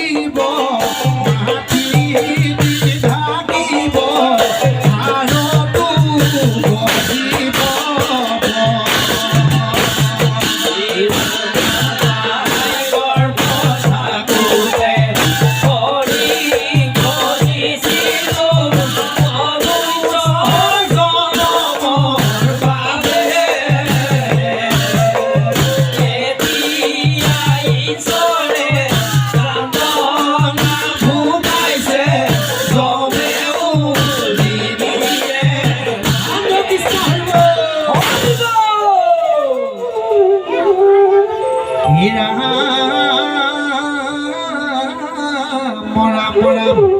থাকিব মাটি থাকিব ভাৰতো বহিব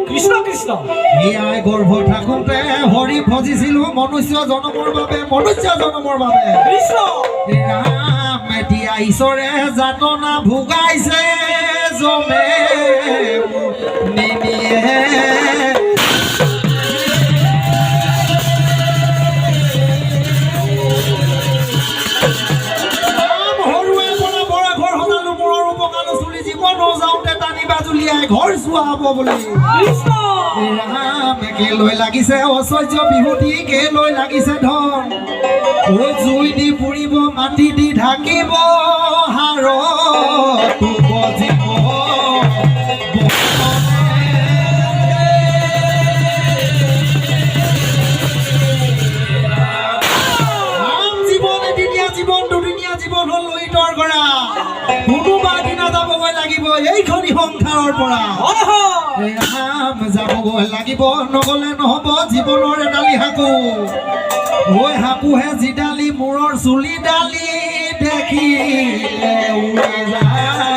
কৃষ্ণ কৃষ্ণ এয়াই গৰ্ভ থাকোঁতে হৰি ভজিছিলো মনুষ্য জনমৰ বাবে কৃষ্ণ ৰাম এতিয়া ঈশ্বৰে যাতনা ভোগাইছে জমে নিনিয়ে ঘৰ চোৱা হ'ব বুলি ৰামকে লৈ লাগিছে ঐশ্বৰ্য বিহুতি কে লৈ লাগিছে ধন জুই দি পুৰিব মাটি দি ঢাকিব হাৰ বজিব ৰাম জীৱন এদিনীয়া জীৱন দুদিনীয়া জীৱন হ'ল লুইতৰ গৰা কোনোবা দিনা যাবগৈ লাগিব এইখনি সংসাৰৰ পৰা ৰাম যাবগৈ লাগিব নগলে নহব জীৱনৰ এডালি সাকু ঐ সাকুহে যিডালি মূৰৰ চুলি ডালি দেখিলে উৰি যায়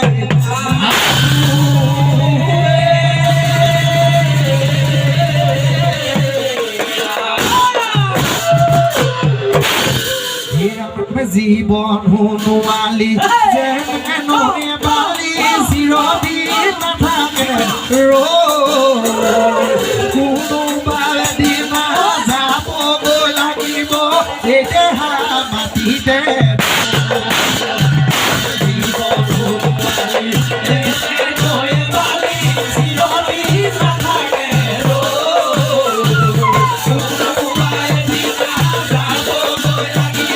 জীৱন হুনুৱালি যেন বালি চিৰদিন নাথাকে কোনোবা এদিনা যাবগৈ লাগিব এই দেহা মাটিতে জীৱন হুনুৱালি যেন বালি চিৰদিন নাথাকে কোনোবা এদিনা যাবগৈ লাগিব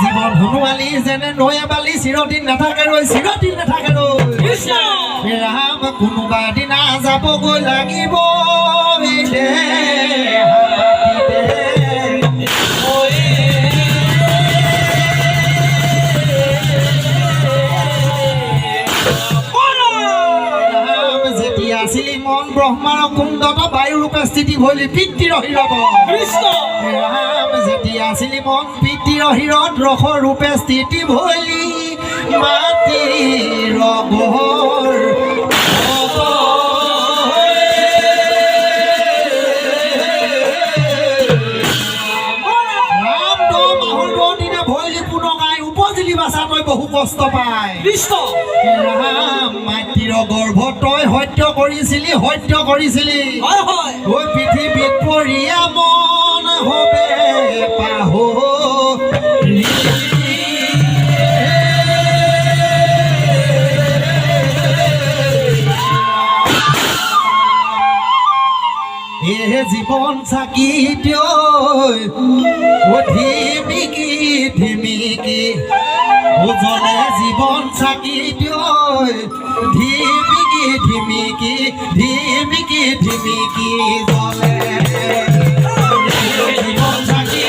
জীবন হনুৱালি যেনে নৈ বালি চিৰদিন নাথাকে ৰৈ চিৰদিন নাথাকে ৰৈ কৃষ্ণ ৰাম কোনোবা দিনা যাবগৈ লাগিব এই আছিলি মন ব্ৰহ্মাৰ কুণ্ডত বায়ুৰূপে স্থিতি ভৈলি পিতৃৰ হীৰক কৃষ্ণ ৰাম যেতিয়া আছিলি মন পিতৃৰ হীৰত ৰস ৰূপে স্থিতি ভৈলি মাটিৰ ঘৰ ৰাম দহ মাহৰ 10 দিনে ভৈলি পুনগাই উপজিলি বাচা তই বহু কষ্ট পায় কৃষ্ণ ৰাম মাতৃৰ গৰ্ভত তই সত্য কৰিছিলি হয় হয় ঐ পৃথিৱীত পৰিয়া মন হবে পাহৰি জীৱন চাকি ধিমিকি ধিমিকি ওজনে জীৱন চাকি ধিমিকি ধিমিকি ধিমিকি ধিমিকি জ্বলে জীৱন চাকি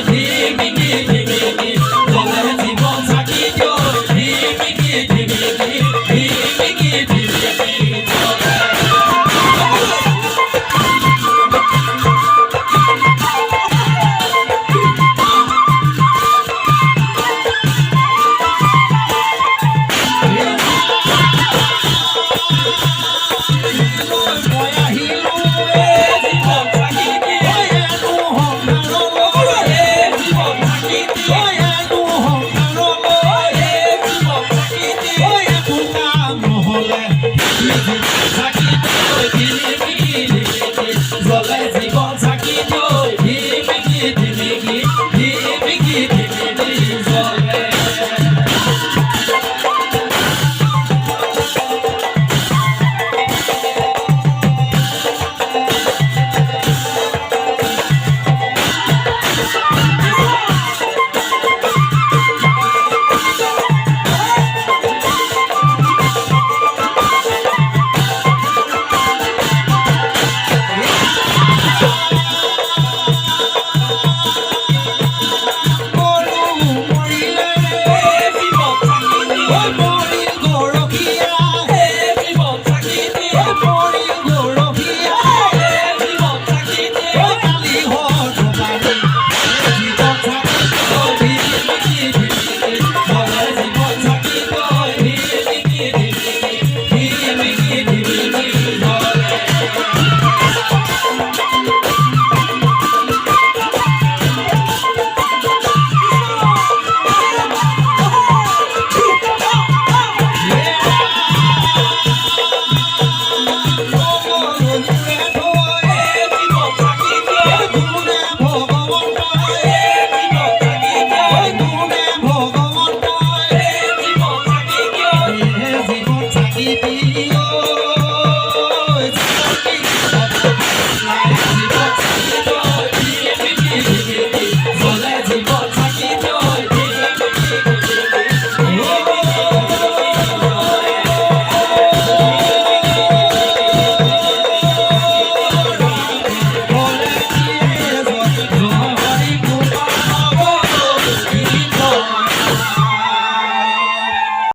ধিমিকি ধিমিকি জ্বলে জীৱন চাকি ধিমিকি ধিমিকি ধিমিকি ধিমিকি Sakit